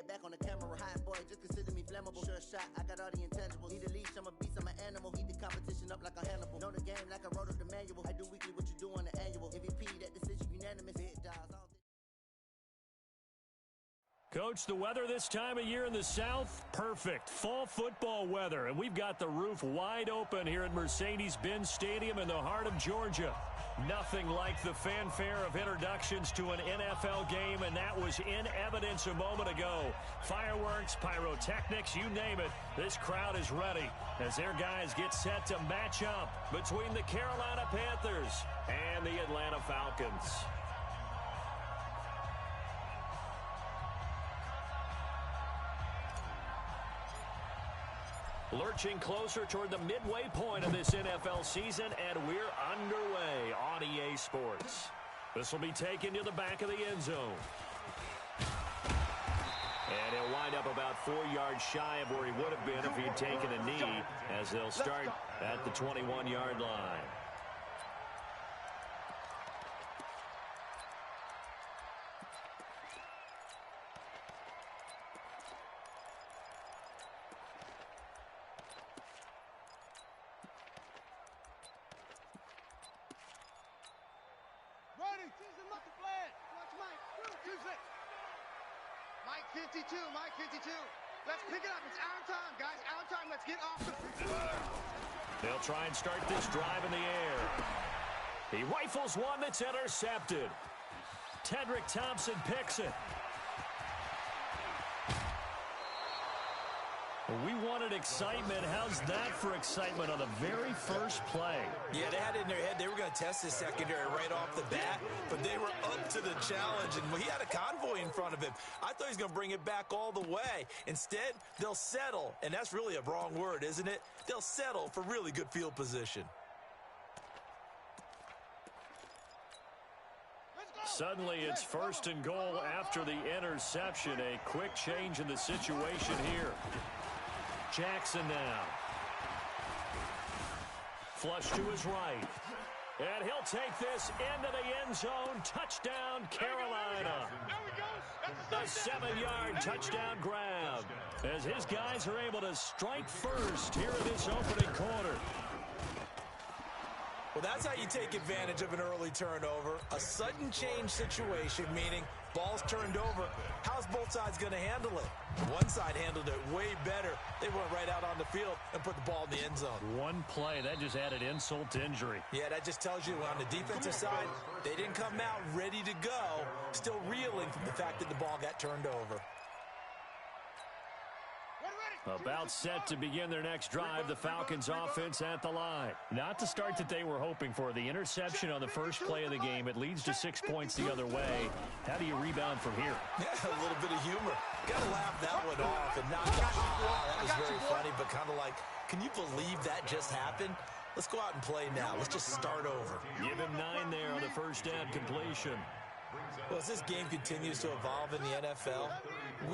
head back on the camera. Hot boy, just consider me flammable. Sure shot, I got all the intangibles. Need a leash, I'm a beast, I'm an animal. Heat the competition up like a Hannibal. Know the game like I wrote up the manual. I do weekly what you do on the annual. MVP, that decision unanimous. Big dogs, all Coach, the weather this time of year in the South, perfect. Fall football weather, and we've got the roof wide open here at Mercedes-Benz Stadium in the heart of Georgia. Nothing like the fanfare of introductions to an NFL game, and that was in evidence a moment ago. Fireworks, pyrotechnics, you name it. This crowd is ready as their guys get set to match up between the Carolina Panthers and the Atlanta Falcons. Lurching closer toward the midway point of this NFL season, and we're underway on EA Sports. This will be taken to the back of the end zone. And he'll wind up about 4 yards shy of where he would have been if he'd taken a knee, as they'll start at the 21-yard line. Mike 52, Mike 52. Let's pick it up. It's our time, guys. Our time. Let's get off the field. They'll try and start this drive in the air. He rifles one that's intercepted. Tedrick Thompson picks it. We wanted excitement. How's that for excitement on the very first play? Yeah, they had it in their head they were going to test his secondary right off the bat, but they were up to the challenge, and he had a convoy in front of him. I thought he was going to bring it back all the way. Instead, they'll settle, and that's really a wrong word, isn't it? They'll settle for really good field position. Suddenly, it's first and goal after the interception. A quick change in the situation here. Jackson now. Flush to his right. And he'll take this into the end zone. Touchdown, Carolina. A 7-yard touchdown grab as his guys are able to strike first here in this opening quarter. Well, that's how you take advantage of an early turnover. A sudden change situation, meaning ball's turned over. How's both sides going to handle it? One side handled it way better. They went right out on the field and put the ball in the end zone. One play, that just added insult to injury. Yeah, that just tells you on the defensive side, they didn't come out ready to go, still reeling from the fact that the ball got turned over. About set to begin their next drive, the Falcons offense at the line. Not the start that they were hoping for. The interception on the first play of the game, it leads to 6 points the other way. How do you rebound from here? Yeah, a little bit of humor. Got to laugh that one off and not go, that was very funny, but kind of like, can you believe that just happened? Let's go out and play now. Let's just start over. Give him 9 there on the first down completion. Well, as this game continues to evolve in the NFL,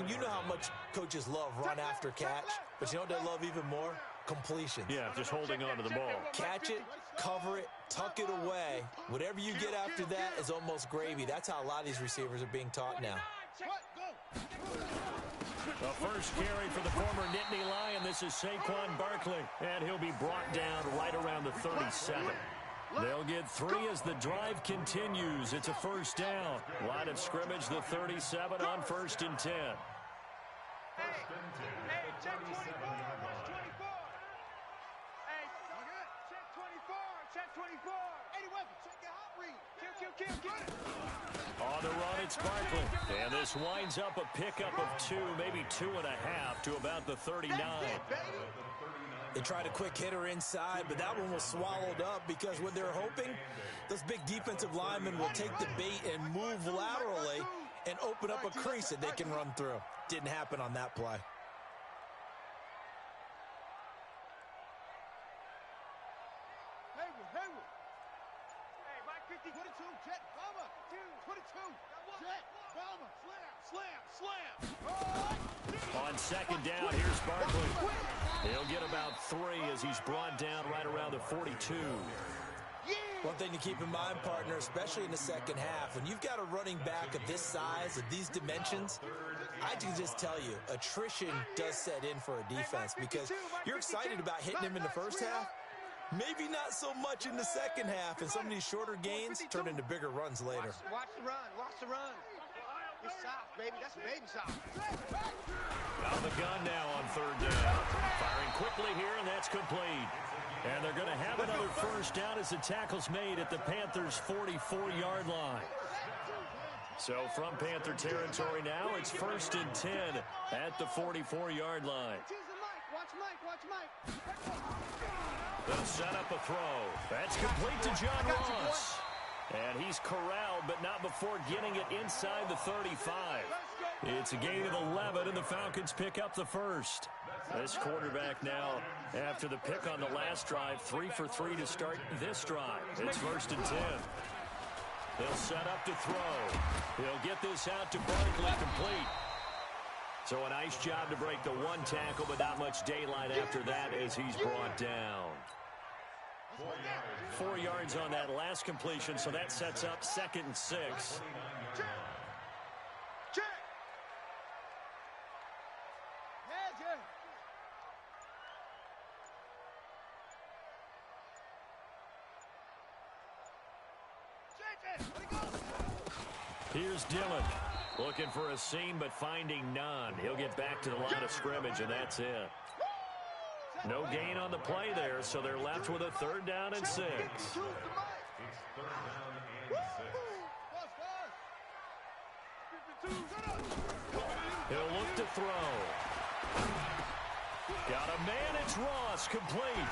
you know how much coaches love run after catch, but you know what they love even more? Completion. Yeah, just holding on to the ball. Catch it, cover it, tuck it away. Whatever you get after that is almost gravy. That's how a lot of these receivers are being taught now. The first carry for the former Nittany Lion. This is Saquon Barkley, and he'll be brought down right around the 37. They'll get 3 as the drive continues. It's a first down. Line of scrimmage, the 37 on 1st and 10. Hey, check 24. Check 24. Hey, check 24. Check 24. 81. Check your hot read. Kill. On the run, it's Barkley. And this winds up a pickup of 2, maybe 2.5 to about the 39. They tried a quick hitter inside, but that one was swallowed up because what they're hoping, those big defensive linemen will take the bait and move laterally and open up a crease that they can run through. Didn't happen on that play. Hayward. Hey, Mike 50. 22, jet, bomber. 22, jet, bomber. Slam. On second down, here's Barkley. He'll get about 3 as he's brought down right around the 42. One thing to keep in mind, partner, especially in the second half, when you've got a running back of this size, of these dimensions, I can just tell you, attrition does set in for a defense because you're excited about hitting him in the first half. Maybe not so much in the second half, and some of these shorter gains turn into bigger runs later. Watch the run. Watch the run. It's soft, baby. That's baby soft. Out of the gun now on third down. Firing quickly here, and that's complete. And they're going to have another first down as the tackle's made at the Panthers' 44-yard line. So from Panther territory now, it's 1st and 10 at the 44-yard line. Watch Mike. They'll set up a throw. That's complete to John Ross. And he's corralled, but not before getting it inside the 35. It's a gain of 11, and the Falcons pick up the first. This quarterback now, after the pick on the last drive, 3 for 3 to start this drive. It's 1st and 10. They'll set up to throw. He'll get this out to Barkley, complete. So a nice job to break the one tackle, but not much daylight after that as he's brought down. 4 yards on that last completion, so that sets up 2nd and 6. Here's Dillon, looking for a seam but finding none. He'll get back to the line of scrimmage, and that's it. No gain on the play there, so they're left with a 3rd down and 6. He'll look to throw. Got a man, it's Ross, complete.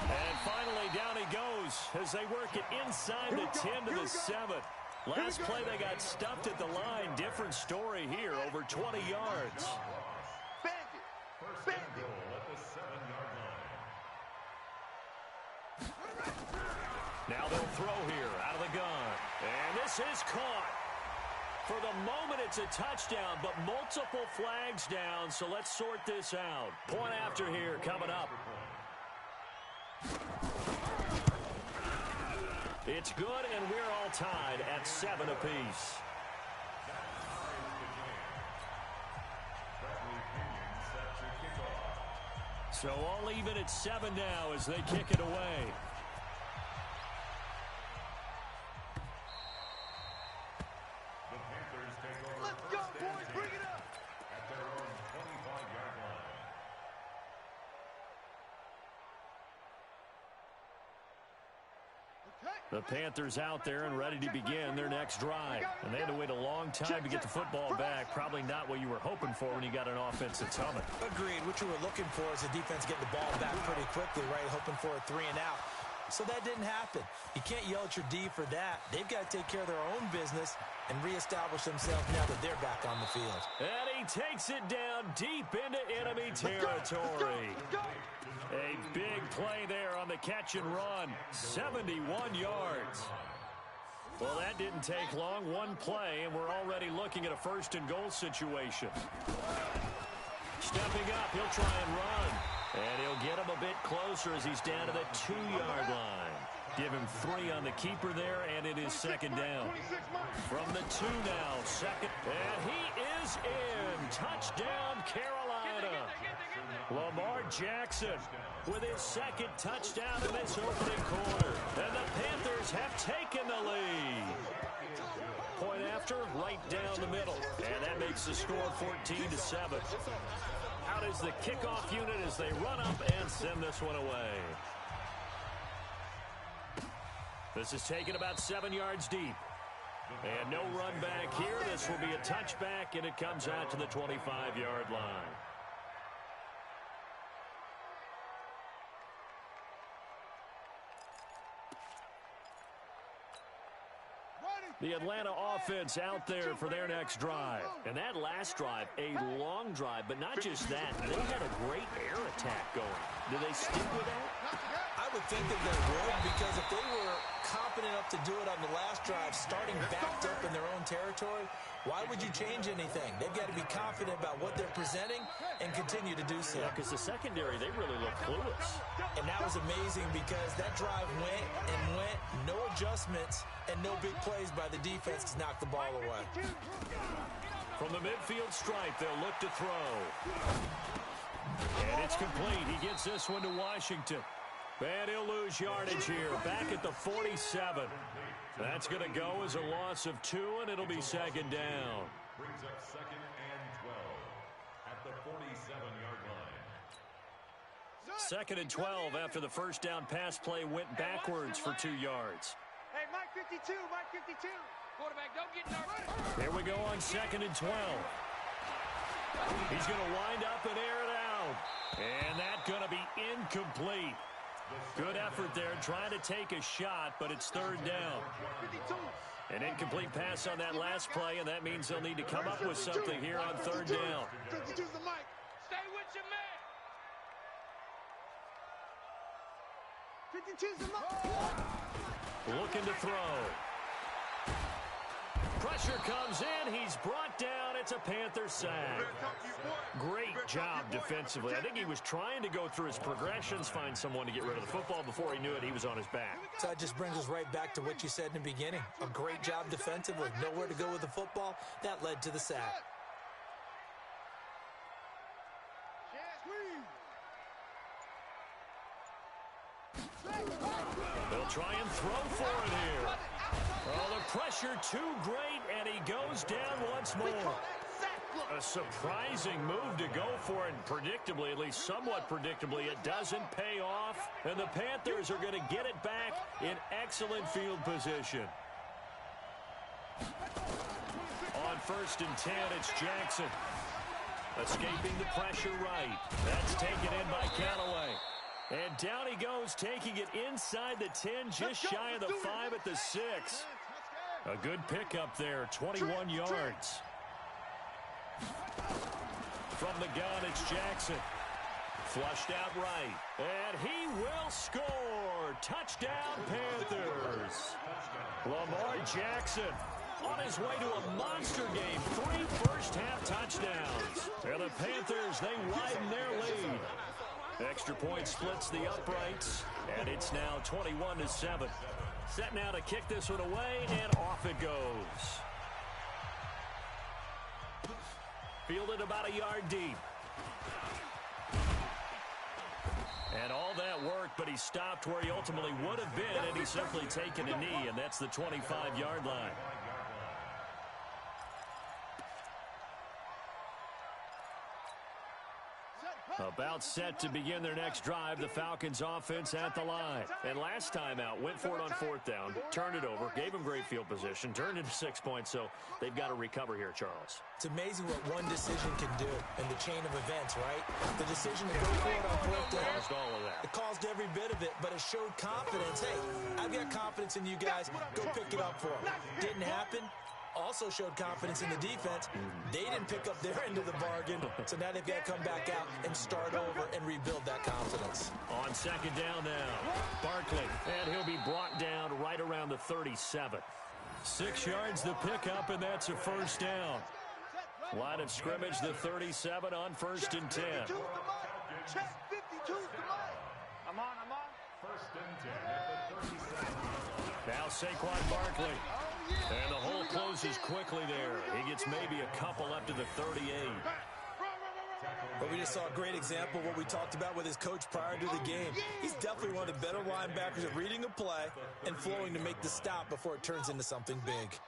And finally, down he goes as they work it inside the 10 to the 7. Last play, they got stuffed at the line. Different story here, over 20 yards. Now they'll throw here out of the gun. And this is caught. For the moment, it's a touchdown, but multiple flags down, so let's sort this out. Point after here coming up. It's good, and we're all tied at 7 apiece. So all even at 7 now as they kick it away. Let's go, boys. Bring it up. At their own 25-yard line. The Panthers out there and ready to begin their next drive. And they had to wait a long time to get the football back. Probably not what you were hoping for when you got an offense that's humming. Agreed. What you were looking for is the defense getting the ball back pretty quickly, right? Hoping for a 3 and out. So that didn't happen. You can't yell at your D for that. They've got to take care of their own business and reestablish themselves now that they're back on the field. And he takes it down deep into enemy territory. A big play there on the catch and run. 71 yards. Well, that didn't take long. One play, and we're already looking at a 1st and goal situation. Stepping up, he'll try and run. And he'll get him a bit closer as he's down to the 2-yard line. Give him 3 on the keeper there, and it is 2nd down. From the 2 now, 2nd, and he is in. Touchdown, Carolina. Lamar Jackson with his 2nd touchdown in this opening quarter. And the Panthers have taken the lead. Point after, right down the middle. And that makes the score 14-7. Out is the kickoff unit as they run up and send this one away. This is taken about 7 yards deep. And no run back here. This will be a touchback, and it comes out to the 25-yard line. The Atlanta offense out there for their next drive. And that last drive, a long drive, but not just that. They had a great air attack going. Do they stick with that? I would think that they would, because if they were confident enough to do it on the last drive, starting backed up in their own territory. Why would you change anything? They've got to be confident about what they're presenting and continue to do so. Yeah, because the secondary, they really look clueless. And that was amazing because that drive went and went, no adjustments, and no big plays by the defense to knock the ball away. From the midfield stripe, they'll look to throw. And it's complete. He gets this one to Washington. And he'll lose yardage here, back at the 47. That's going to go as a loss of 2, and it'll be second down. Brings up 2nd and 12 at the 47-yard line. 2nd and 12 after the first down pass play went backwards for 2 yards. Hey, Mike 52, Mike 52. Quarterback, don't get nervous. Here we go on 2nd and 12. He's going to wind up and air it out. And that's going to be incomplete. Good effort there trying to take a shot, but it's 3rd down. 52. An incomplete pass on that last play, and that means they'll need to come up with something here on 3rd down. 52's the mic. Stay with your man. 52's the mic. Looking to throw. Pressure comes in. He's brought down. It's a Panther sack. Great job defensively. I think he was trying to go through his progressions, find someone to get rid of the football. Before he knew it, he was on his back. So that just brings us right back to what you said in the beginning. A great job defensively. Nowhere to go with the football. That led to the sack. They'll try and throw for it here. Oh, the pressure too great, and he goes down once more. A surprising move to go for it, and predictably, at least somewhat predictably, it doesn't pay off, and the Panthers are going to get it back in excellent field position. On 1st and 10, it's Jackson. Escaping the pressure right. That's taken in by Callaway. And down he goes, taking it inside the 10, just shy of the 5 at the 6. A good pickup there, 21 yards. From the gun, it's Jackson. Flushed out right. And he will score. Touchdown, Panthers. Lamar Jackson on his way to a monster game. 3 first-half touchdowns. And the Panthers, they widen their lead. Extra point splits the uprights, and it's now 21-7. Set now to kick this one away, and off it goes. Fielded about a yard deep. And all that work, but he stopped where he ultimately would have been, and he's simply taken a knee, and that's the 25-yard line. About set to begin their next drive, the Falcons offense at the line. And last time out, went for it on 4th down, turned it over, gave them great field position, turned into 6 points, so they've got to recover here, Charles. It's amazing what one decision can do in the chain of events, right? The decision to go for it on 4th down. Caused all of that. It caused every bit of it, but it showed confidence. Hey, I've got confidence in you guys. Go pick it up for them. Didn't happen. Also showed confidence in the defense. They didn't pick up their end of the bargain, so now they've got to come back out and start over and rebuild that confidence. On 2nd down now, Barkley, and he'll be brought down right around the 37. 6 yards the pickup, and that's a 1st down. Line of scrimmage, the 37 on 1st and 10. Check 52's the mic. I'm on. 1st and 10 at the 37. Now Saquon Barkley. And the hole closes quickly there. He gets maybe a couple up to the 38. But we just saw a great example of what we talked about with his coach prior to the game. He's definitely one of the better linebackers at reading a play and flowing to make the stop before it turns into something big.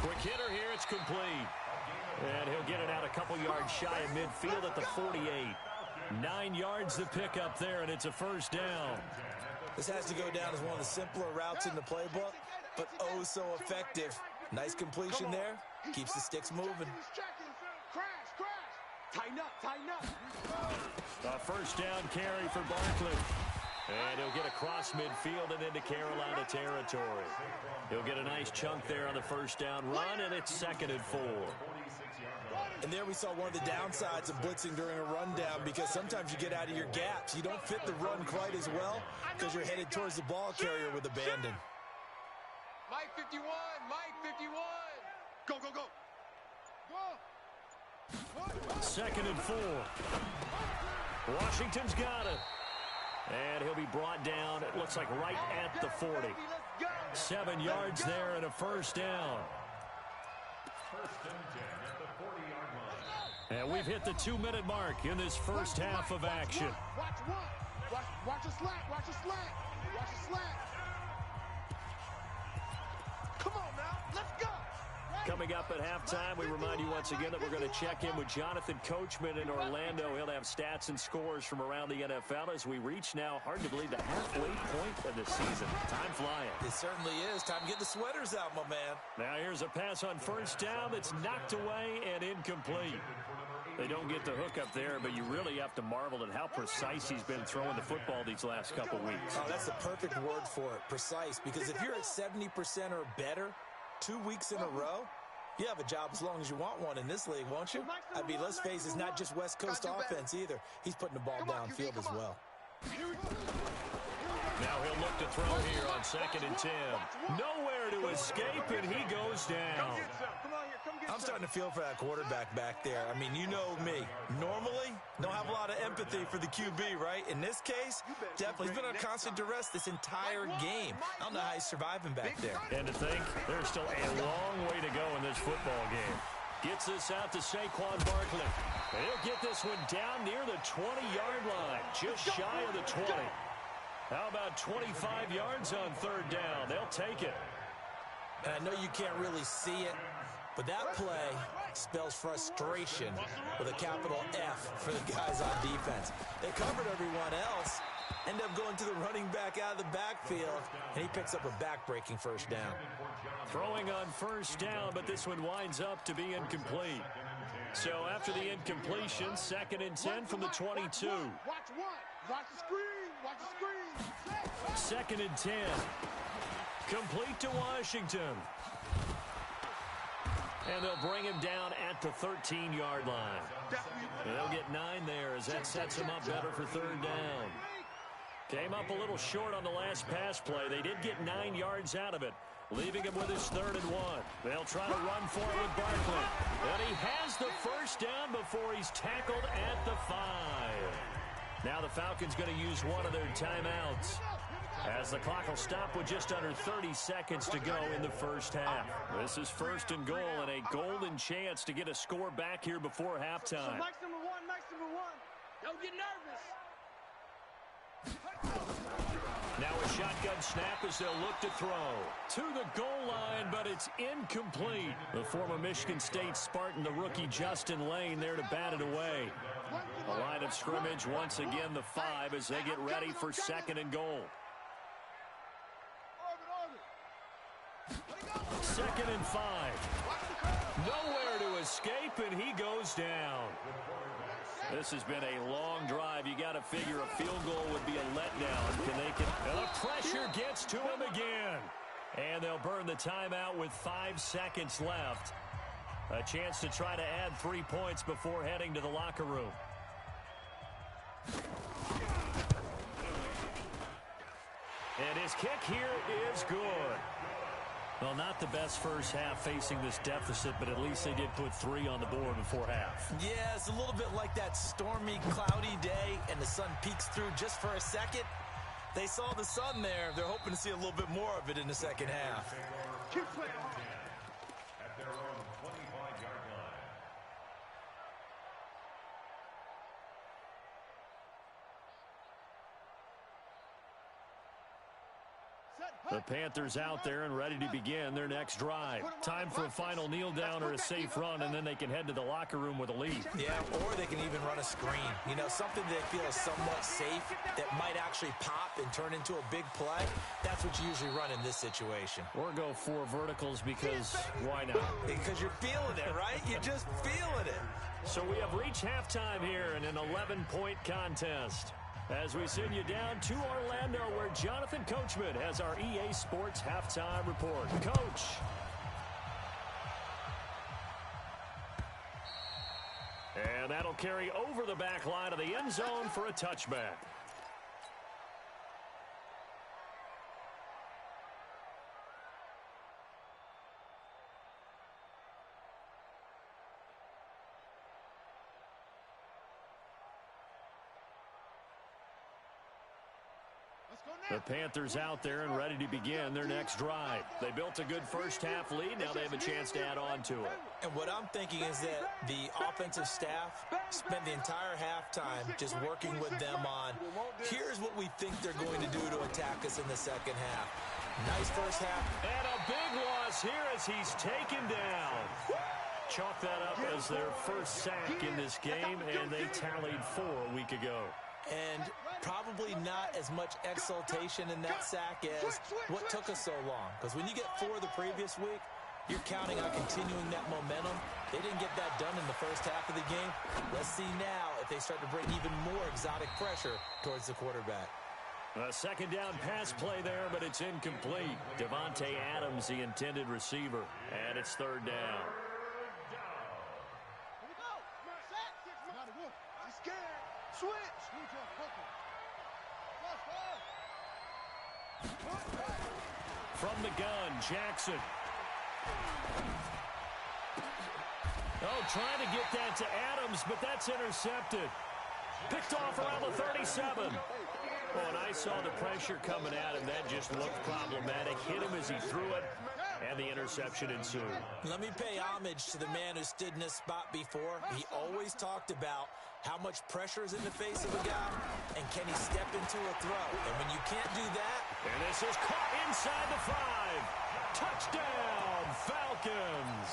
Quick hitter here, it's complete. And he'll get it out a couple yards shy of midfield at the 48. 9 yards the pickup there, and it's a 1st down. This has to go down as one of the simpler routes in the playbook, but oh so effective. Nice completion there. Keeps the sticks moving. Tighten up. A 1st down carry for Barkley. And he'll get across midfield and into Carolina territory. He'll get a nice chunk there on the 1st down run, and it's 2nd and 4. And there we saw one of the downsides of blitzing during a rundown, because sometimes you get out of your gaps. You don't fit the run quite as well because you're headed towards the ball carrier with abandon. Mike 51, Mike 51. Go, go, go. Go. 2nd and 4. Washington's got it. And he'll be brought down, it looks like right at the 40. 7 yards there and a first down. 1st and 10 at the 40-yard line. And we've hit the 2-minute mark in this first half of action. Watch a slant, watch a slant, watch a slant. Come on now, let's go. Coming up at halftime, we remind you once again that we're going to check in with Jonathan Coachman in Orlando. He'll have stats and scores from around the NFL as we reach now, hard to believe, the halfway point of the season. Time flying. It certainly is. Time to get the sweaters out, my man. Now here's a pass on first down that's knocked away and incomplete. They don't get the hook up there, but you really have to marvel at how precise he's been throwing the football these last couple weeks. Oh, that's the perfect word for it, precise. Because if you're at 70% or better 2 weeks in a row, you have a job as long as you want one in this league, won't you? I mean, let's face it, it's not just West Coast offense either. He's putting the ball downfield as well. Now he'll look to throw here on 2nd and 10. Nowhere to escape, and he goes down. I'm starting to feel for that quarterback back there. I mean, you know me. Normally, don't have a lot of empathy for the QB, right? In this case, definitely. He's been on constant duress this entire game. I don't know how he's surviving back there. And to think, there's still a long way to go in this football game. Gets this out to Saquon Barkley. He'll get this one down near the 20-yard line, just shy of the 20. How about 25 yards on 3rd down? They'll take it. And I know you can't really see it, but that play spells frustration with a capital F for the guys on defense. They covered everyone else, end up going to the running back out of the backfield, and he picks up a back-breaking first down. Throwing on first down, but this one winds up to be incomplete. So after the incompletion, 2nd and 10 from the 22. Watch the screen, watch the screen. 2nd and 10. Complete to Washington. And they'll bring him down at the 13-yard line. They'll get 9 there as that sets him up better for 3rd down. Came up a little short on the last pass play. They did get 9 yards out of it, leaving him with his 3rd and 1. They'll try to run for it with Barkley. And he has the first down before he's tackled at the 5. Now the Falcons going to use one of their timeouts, as the clock will stop with just under 30 seconds to go in the first half. This is 1st and goal and a golden chance to get a score back here before halftime. Mike's number one. Don't get nervous. Now a shotgun snap as they'll look to throw. To the goal line, but it's incomplete. The former Michigan State Spartan, the rookie Justin Lane, there to bat it away. A line of scrimmage, once again the 5 as they get ready for 2nd and goal. 2nd and 5. Nowhere to escape, and he goes down. This has been a long drive. You got to figure a field goal would be a letdown. And the pressure gets to him again. And they'll burn the timeout with 5 seconds left. A chance to try to add 3 points before heading to the locker room. And his kick here is good. Well, not the best first half facing this deficit, but at least they did put 3 on the board before half. Yeah, it's a little bit like that stormy, cloudy day, and the sun peeks through just for a second. They saw the sun there. They're hoping to see a little bit more of it in the second half. Keep playing. At their own 25-yard line. The Panthers out there and ready to begin their next drive. Time for a final kneel down or a safe run, and then they can head to the locker room with a lead. Yeah, or they can even run a screen. You know, something they feel is somewhat safe that might actually pop and turn into a big play. That's what you usually run in this situation. Or go 4 verticals because why not? Because you're feeling it, right? You're just feeling it. So we have reached halftime here in an 11-point contest, as we send you down to Orlando, where Jonathan Coachman has our EA Sports Halftime Report. Coach. And that'll carry over the back line of the end zone for a touchback. The Panthers out there and ready to begin their next drive. They built a good first-half lead. Now they have a chance to add on to it. And what I'm thinking is that the offensive staff spent the entire halftime just working with them on, here's what we think they're going to do to attack us in the second half. Nice first half. And a big loss here as he's taken down. Chalk that up as their first sack in this game, and they tallied 4 a week ago. And probably not as much exultation in that sack as what took us so long. Because when you get 4 the previous week, you're counting on continuing that momentum. They didn't get that done in the first half of the game. Let's see now if they start to bring even more exotic pressure towards the quarterback. A second down pass play there, but it's incomplete. Devontae Adams, the intended receiver, and it's third down. Switch. From the gun, Jackson. Oh, trying to get that to Adams, but that's intercepted. Picked off around the 37. Oh, and I saw the pressure coming at him. That just looked problematic. Hit him as he threw it, and the interception ensued. Let me pay homage to the man who stood in this spot before. He always talked about how much pressure is in the face of a guy, and can he step into a throw? And when you can't do that... And this is caught inside the 5. Touchdown, Falcons.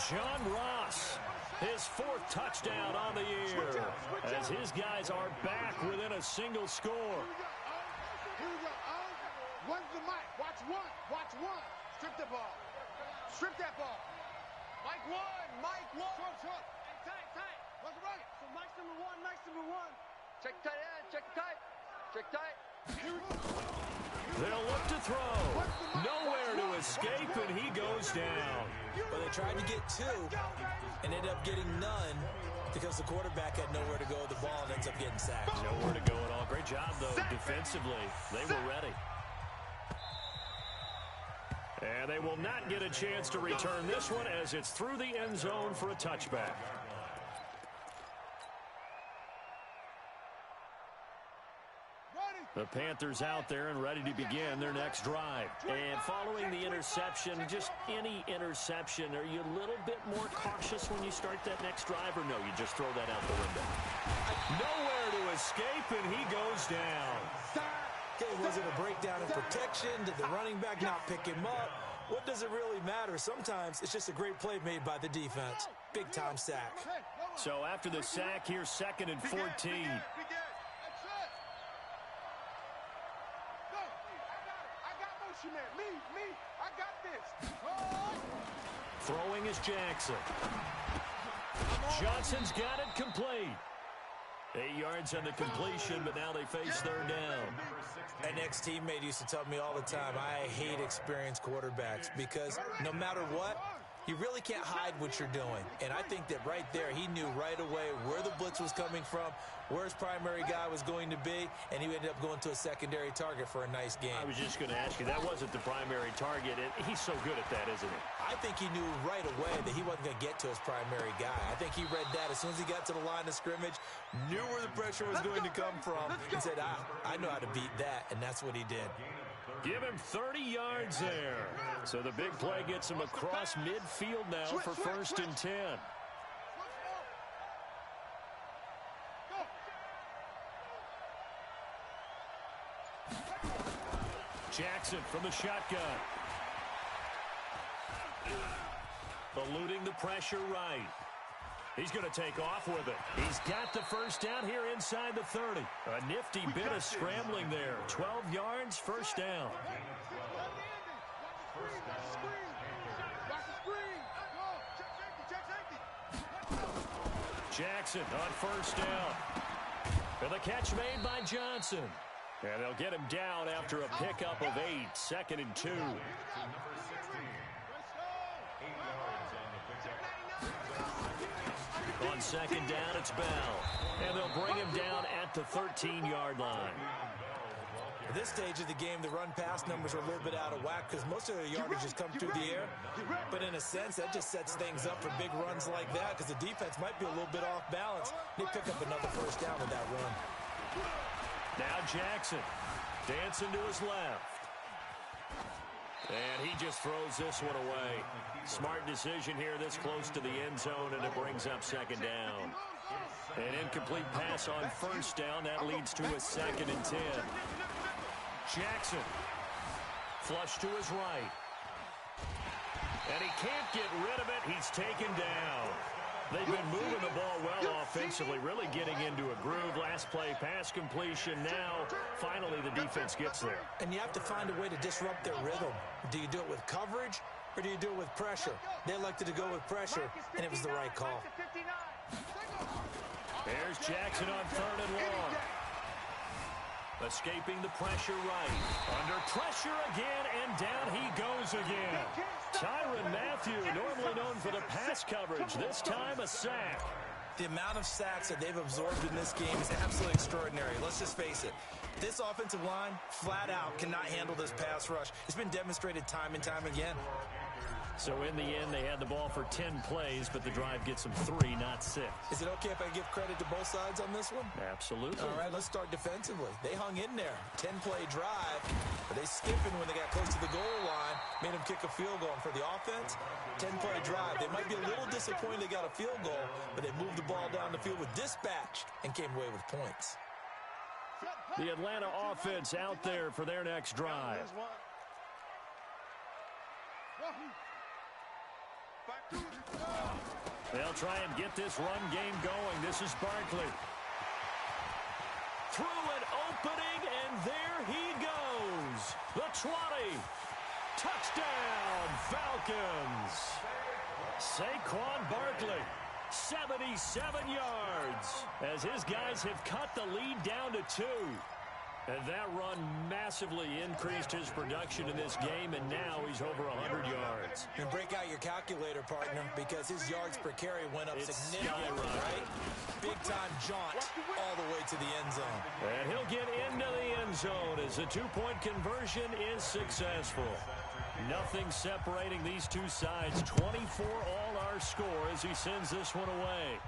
John Ross, his 4th touchdown on the year, as his guys are back within a single score. Here we go. One's the mic. Watch one. Watch one. Strip the ball. Strip that ball. Mike 1. Mike 1. Short. Tight. What's the right? So Mike's number 1. Mike's number 1. Check tight end. Check tight. Check tight. They'll look to throw. Nowhere to escape, and he goes down. Well, they tried to get 2 and ended up getting none because the quarterback had nowhere to go with the ball and ends up getting sacked. Nowhere to go at all. Great job, though, defensively. They were ready. And they will not get a chance to return this one as it's through the end zone for a touchback. The Panthers out there and ready to begin their next drive. And following the interception, just any interception, are you a little bit more cautious when you start that next drive, or no, you just throw that out the window? Nowhere to escape, and he goes down. Okay, was it a breakdown in protection? Did the running back not pick him up? What does it really matter? Sometimes it's just a great play made by the defense. Big-time sack. So after the sack, here's 2nd and 14. I got this. Throwing is Jackson. Johnson's got it complete. 8 yards on the completion, but now they face third down. An ex-teammate used to tell me all the time, I hate experienced quarterbacks because no matter what, you really can't hide what you're doing. And I think that right there, he knew right away where the blitz was coming from, where his primary guy was going to be, and he ended up going to a secondary target for a nice game. I was just going to ask you, that wasn't the primary target, and he's so good at that, isn't he? I think he knew right away that he wasn't going to get to his primary guy. I think he read that as soon as he got to the line of scrimmage, knew where the pressure was going to come from, and said, I know how to beat that, and that's what he did. Give him 30 yards there. So the big play gets him across midfield now for 1st and 10. Jackson from the shotgun. Eluding the pressure right. He's going to take off with it. He's got the first down here inside the 30. A nifty bit of scrambling there. 12 yards, first down. Jackson on first down. And the catch made by Johnson. And they'll get him down after a pickup of 8. 2nd and 2. On second down, it's Bell. And they'll bring him down at the 13-yard line. At this stage of the game, the run-pass numbers are a little bit out of whack because most of their yardage has come through the air. But in a sense, that just sets things up for big runs like that because the defense might be a little bit off balance. They pick up another first down with that run. Now Jackson dancing to his left. And he just throws this one away. Smart decision here this close to the end zone, and it brings up second down. An incomplete pass on first down. That leads to a 2nd and 10. Jackson, flush to his right. And he can't get rid of it. He's taken down. They've been moving the ball well offensively, really getting into a groove. Last play, pass completion. Now, finally, the defense gets there. And you have to find a way to disrupt their rhythm. Do you do it with coverage, or do you do it with pressure? They elected to go with pressure, and it was the right call. There's Jackson on 3rd and long. Escaping the pressure right. Under pressure again, and down he goes again. Tyrann Mathieu, normally known for the pass coverage, this time a sack. The amount of sacks that they've absorbed in this game is absolutely extraordinary. Let's just face it. This offensive line, flat out, cannot handle this pass rush. It's been demonstrated time and time again. So in the end, they had the ball for 10 plays, but the drive gets them 3, not 6. Is it okay if I give credit to both sides on this one? Absolutely. All right, let's start defensively. They hung in there. 10-play drive, but they skipping when they got close to the goal line, made them kick a field goal. And for the offense, 10-play drive. They might be a little disappointed they got a field goal, but they moved the ball down the field with dispatch and came away with points. The Atlanta offense out there for their next drive. They'll try and get this run game going. This is Barkley. Through an opening, and there he goes. The 20. Touchdown, Falcons. Saquon Barkley, 77 yards, as his guys have cut the lead down to 2. And that run massively increased his production in this game, and now he's over 100 yards. And break out your calculator, partner, because his yards per carry went up significantly, right? Big-time jaunt all the way to the end zone. And he'll get into the end zone as the 2-point conversion is successful. Nothing separating these two sides. 24 all our score as he sends this one away.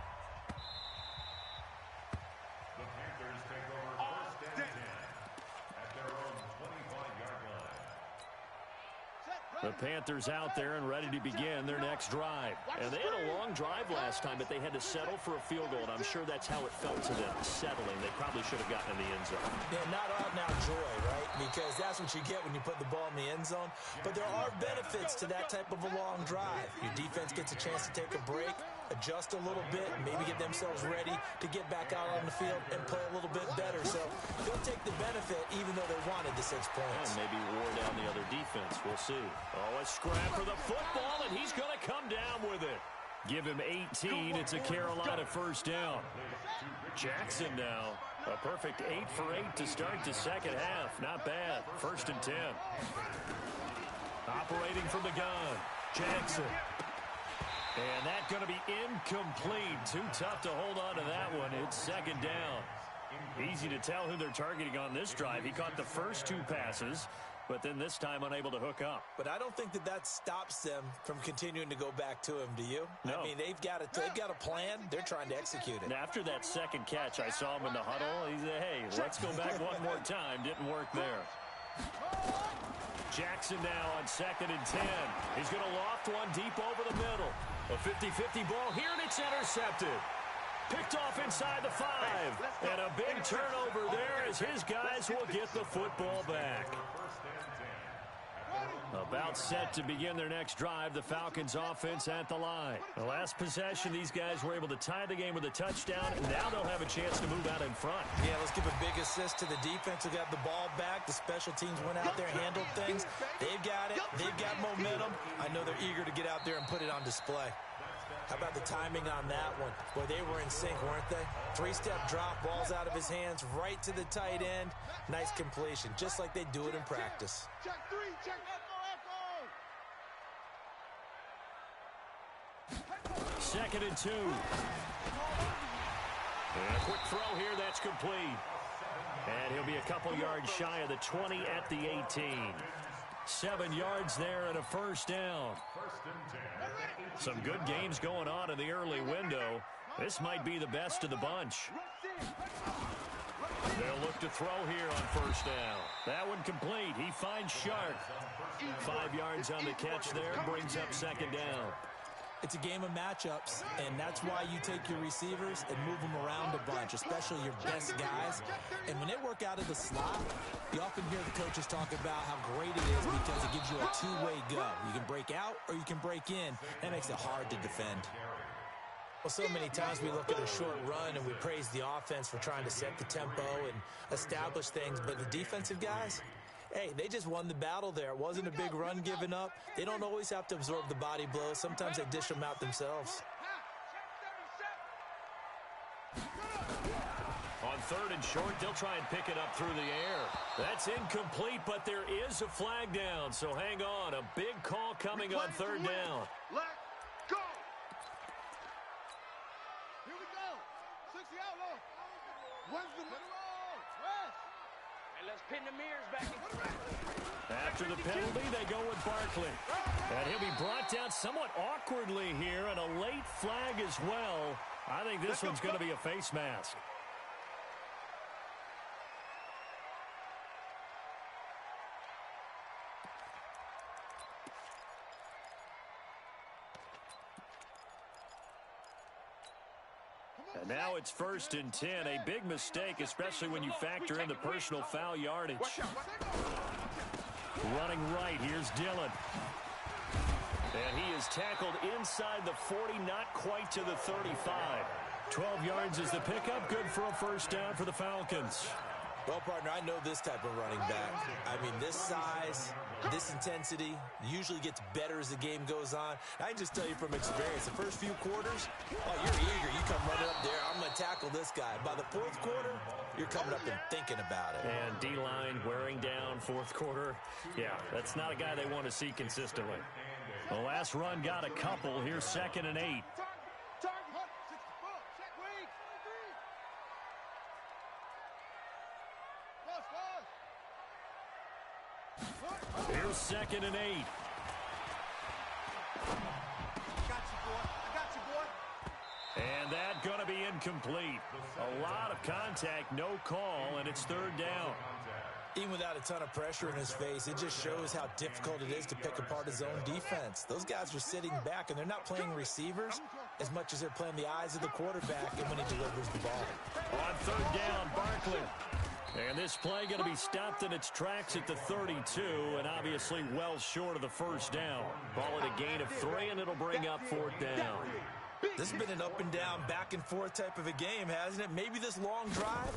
The Panthers out there and ready to begin their next drive. And they had a long drive last time, but they had to settle for a field goal, and I'm sure that's how it felt to them, settling. They probably should have gotten in the end zone. Yeah, not out-and-out joy, right? Because that's what you get when you put the ball in the end zone. But there are benefits to that type of a long drive. Your defense gets a chance to take a break, adjust a little bit, maybe get themselves ready to get back out on the field and play a little bit better. So they'll take the benefit even though they wanted the 6 points. And maybe wore down the other defense. We'll see. Oh, a scrap for the football, and he's going to come down with it. Give him 18. It's a Carolina first down. Jackson now. A perfect 8 for 8 to start the second half. Not bad. 1st and 10. Operating from the gun. Jackson. And that's going to be incomplete. Too tough to hold on to that one. It's 2nd down. Easy to tell who they're targeting on this drive. He caught the first 2 passes, but then this time unable to hook up. But I don't think that stops them from continuing to go back to him, do you? No. I mean, they've got a plan. They're trying to execute it. And after that second catch, I saw him in the huddle. He said, hey, let's go back one more time. Didn't work there. Jackson now on 2nd and 10. He's going to loft one deep over the middle. A 50-50 ball here, and it's intercepted. Picked off inside the 5. And a big turnover there as his guys will get the football back. About set to begin their next drive, the Falcons offense at the line. The last possession, these guys were able to tie the game with a touchdown, and now they'll have a chance to move out in front. Yeah, let's give a big assist to the defense who got the ball back. The special teams went out there, handled things. They've got it. They've got momentum. I know they're eager to get out there and put it on display. How about the timing on that one? Boy, they were in sync, weren't they? 3-step drop, balls out of his hands, right to the tight end. Nice completion, just like they do it in practice. Check 3, check. 2nd and 2. And a quick throw here, that's complete. And he'll be a couple yards shy of the 20 at the 18. 7 yards there and a first down. Some good games going on in the early window. This might be the best of the bunch. They'll look to throw here on first down. That one complete. He finds Shark. 5 yards on the catch there, brings up 2nd down. It's a game of matchups, and that's why you take your receivers and move them around a bunch, especially your best guys. And when they work out of the slot, you often hear the coaches talk about how great it is because it gives you a two-way go. You can break out or you can break in. That makes it hard to defend. Well, so many times we look at a short run and we praise the offense for trying to set the tempo and establish things, but the defensive guys, hey, they just won the battle there. It wasn't a big run given up. They don't always have to absorb the body blows. Sometimes they dish them out themselves. On 3rd and short, they'll try and pick it up through the air. That's incomplete, but there is a flag down, so hang on. A big call coming on 3rd down. Let go. Here we go. 60 outlaw. When's the middle? And let's pin the mirrors back in. After the penalty, they go with Barkley. And he'll be brought down somewhat awkwardly here, and a late flag as well. I think this one's going to be a face mask. And now it's 1st and 10. A big mistake, especially when you factor in the personal foul yardage. Running right, here's Dillon. And he is tackled inside the 40, not quite to the 35. 12 yards is the pickup, good for a first down for the Falcons. Well, partner, I know this type of running back. I mean, this size, this intensity usually gets better as the game goes on. I can just tell you from experience, the first few quarters, oh, you're eager. You come running up there, I'm going to tackle this guy. By the 4th quarter, you're coming up and thinking about it. And D-line wearing down 4th quarter. Yeah, that's not a guy they want to see consistently. The last run got a couple. Here's 2nd and 8. Here's 2nd and 8. I got you, boy. And that going to be incomplete. A lot of contact, no call, and it's 3rd down. Even without a ton of pressure in his face, it just shows how difficult it is to pick apart his own defense. Those guys are sitting back, and they're not playing receivers as much as they're playing the eyes of the quarterback and when he delivers the ball. On 3rd down, Barkley. And this play going to be stopped in its tracks at the 32, and obviously well short of the first down. Ball at a gain of 3, and it'll bring up 4th down. This has been an up and down, back and forth type of a game, hasn't it? Maybe this long drive,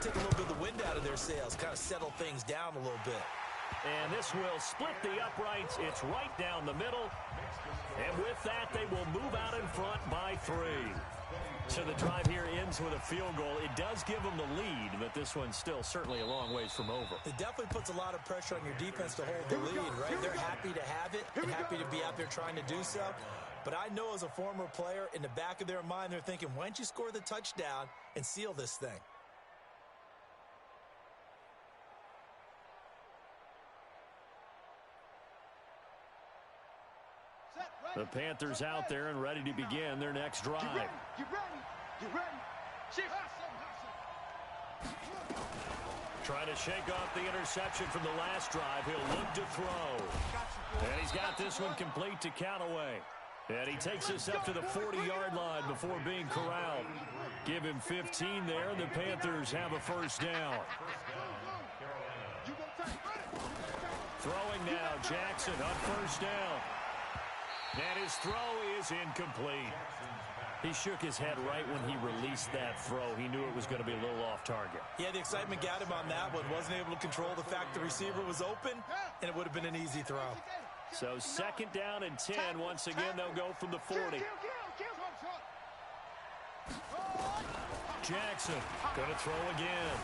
take a little bit of the wind out of their sails, kind of settle things down a little bit. And this will split the uprights. It's right down the middle. And with that, they will move out in front by 3. So the drive here ends with a field goal. It does give them the lead, but this one's still certainly a long ways from over. It definitely puts a lot of pressure on your defense to hold the lead, right? They're happy to have it and happy to be out there trying to do so. But I know as a former player, in the back of their mind, they're thinking, why don't you score the touchdown and seal this thing? The Panthers out there and ready to begin their next drive. You ready. Shift. Trying to shake off the interception from the last drive. He'll look to throw. And he's got this one complete to Callaway. And he takes us up to the 40-yard line before being corralled. Give him 15 there, and the Panthers have a first down. Throwing now, Jackson on first down. And his throw is incomplete. He shook his head right when he released that throw. He knew it was going to be a little off target. Yeah, the excitement got him on that one. Wasn't able to control the fact the receiver was open, and it would have been an easy throw. So 2nd down and 10. Once again, they'll go from the 40. Jackson going to throw again.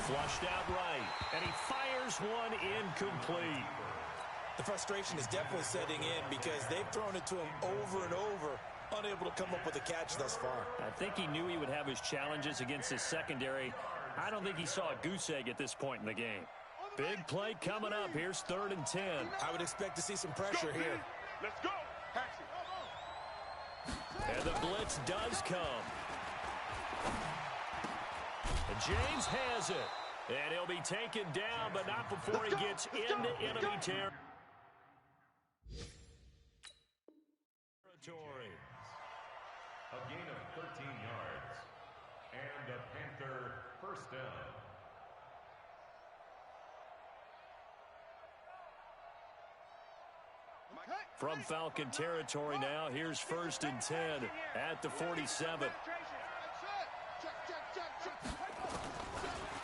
Flushed out right. And he fires one incomplete. The frustration is definitely setting in because they've thrown it to him over and over, unable to come up with a catch thus far. I think he knew he would have his challenges against his secondary. I don't think he saw a goose egg at this point in the game. Big play coming up. Here's 3rd and 10. I would expect to see some pressure here. Let's go. And the blitz does come. And James has it. And he'll be taken down, but not before he gets into enemy territory. A gain of 13 yards. And a Panther first down. From Falcon territory now, here's 1st and 10 at the 47.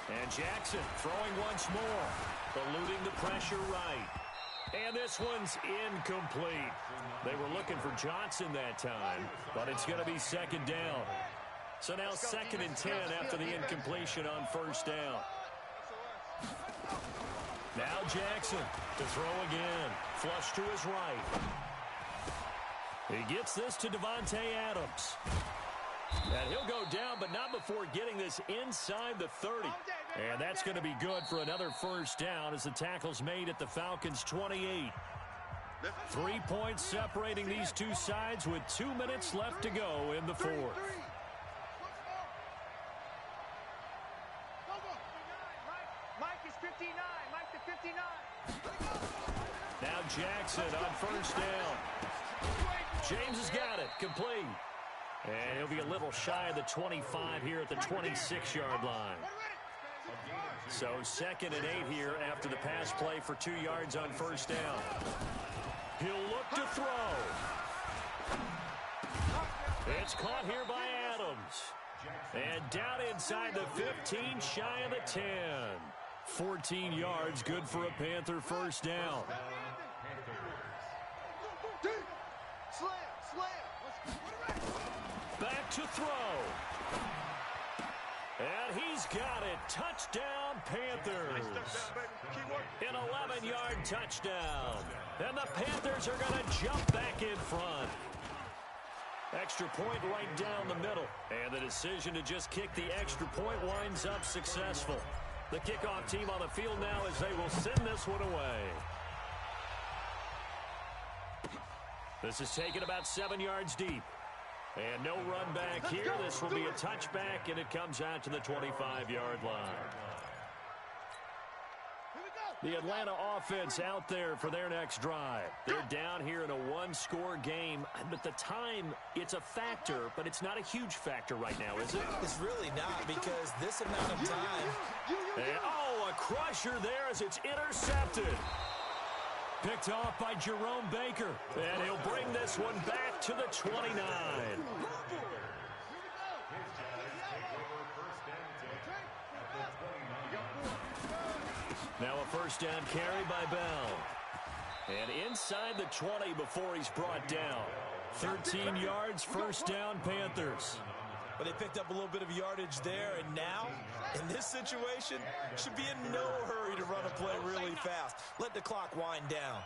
And Jackson throwing once more, eluding the pressure right. And this one's incomplete. They were looking for Johnson that time, but it's going to be 2nd down. So now 2nd and 10 after the incompletion on 1st down. Now Jackson to throw again. Flush to his right. He gets this to Devontae Adams. And he'll go down, but not before getting this inside the 30. And that's going to be good for another 1st down as the tackle's made at the Falcons' 28. 3 points separating these two sides with 2 minutes left to go in the 4th. Mike is 59. Mike to 59. Now Jackson on 1st down. James has got it. Complete. And he'll be a little shy of the 25 here at the 26-yard line. So 2nd and 8 here after the pass play for 2 yards on 1st down. He'll look to throw. It's caught here by Adams. And down inside the 15, shy of the 10. 14 yards, good for a Panther 1st down. Back to throw. And he's got it. Touchdown, Panthers. An 11-yard touchdown. And the Panthers are going to jump back in front. Extra point right down the middle. And the decision to just kick the extra point winds up successful. The kickoff team on the field now as they will send this one away. This is taken about 7 yards deep. And no run back here. This will be a touchback, and it comes out to the 25-yard line. The Atlanta offense out there for their next drive. They're down here in a one-score game, but the time, it's a factor, but it's not a huge factor right now, is it? It's really not, because this amount of time. And, oh, a crusher there as it's intercepted. Picked off by Jerome Baker. And he'll bring this one back to the 29. Now a 1st down carry by Bell. And inside the 20 before he's brought down. 13 yards, 1st down, Panthers. But they picked up a little bit of yardage there, and now, in this situation, should be in no hurry to run a play really fast. Let the clock wind down.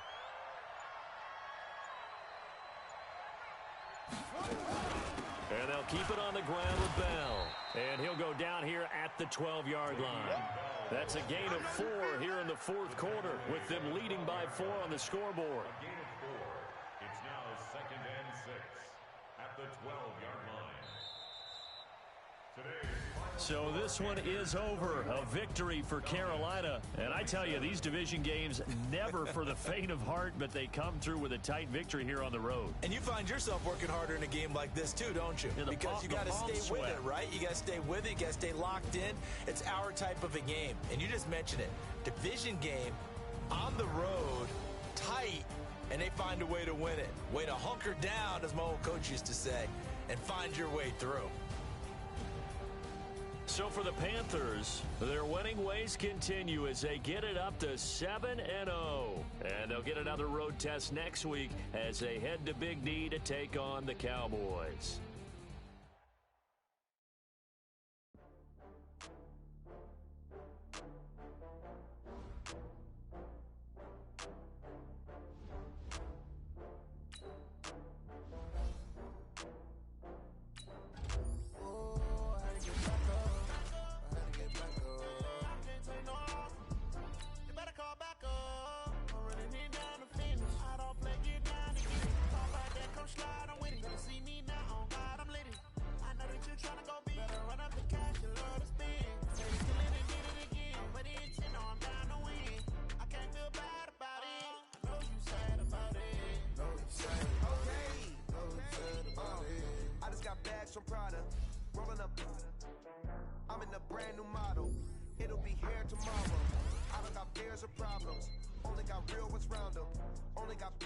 And they'll keep it on the ground with Bell. And he'll go down here at the 12-yard line. That's a gain of 4 here in the 4th quarter, with them leading by 4 on the scoreboard. A gain of 4. It's now 2nd and 6 at the 12-yard line. Today's So this one is over. A victory for Carolina. And I tell you, these division games, never for the faint of heart, but they come through with a tight victory here on the road. And you find yourself working harder in a game like this too, don't you? Because you got to stay with it, right? You got to stay with it. You got to stay locked in. It's our type of a game. And you just mentioned it. Division game, on the road, tight, and they find a way to win it. Way to hunker down, as my old coach used to say, and find your way through. So for the Panthers, their winning ways continue as they get it up to 7-0. And they'll get another road test next week as they head to Big D to take on the Cowboys. some Prada. Rolling up, I'm in a brand new model. It'll be here tomorrow. I don't got fears or problems. Only got real ones round them. Only got.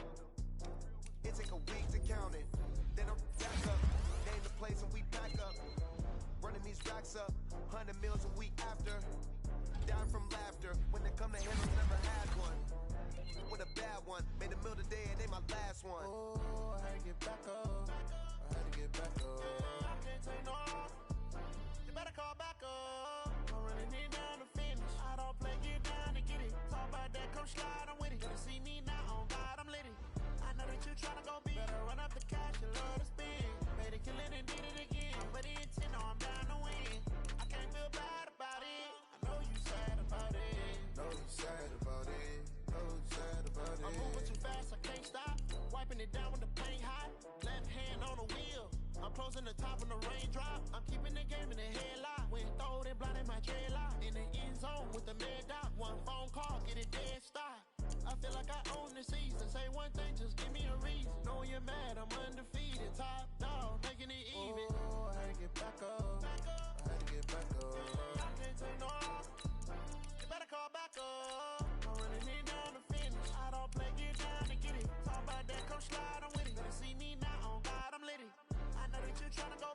It take a week to count it. Then I'm back up. Name the place and we pack up. Running these racks up. 100 meals a week after. Down from laughter. When they come to handles, never had one. With a bad one. Made a meal today and they my last one. Oh, I had to get back up. I had to get back up. I can't take no off. You better call back up. I'm running it down to finish. I don't play, get down to get it. Talk about that, come slide, I'm with it. Gonna see me now, on God, I'm lit it. I know that you tryna go big. Better run up the cash, you love to spend. Made it, kill it, and did it again. But the intent, no, I'm down to win. I can't feel bad about it. I know you sad about it. Know you sad about it. Know you sad about it. I'm moving too fast, I can't stop. Wiping it down with the paint hot. Left hand on the wheel. I'm closing the top when the raindrop. I'm keeping the game in the headlock. When throwed and blinded my dreadlock. In the end zone with the mad dot. One phone call, get it dead stop. I feel like I own the season. Say one thing, just give me a reason. Knowing you're mad, I'm undefeated. Top dog, making it even. Oh, I had to get back up. I had to get back up. I can't take no off. You better call back up. I'm running it down to finish. I don't play, get down to get it. Talk about that, come slide, I'm with it. Gonna see me now, on God, I'm lit it. I know that you tryna go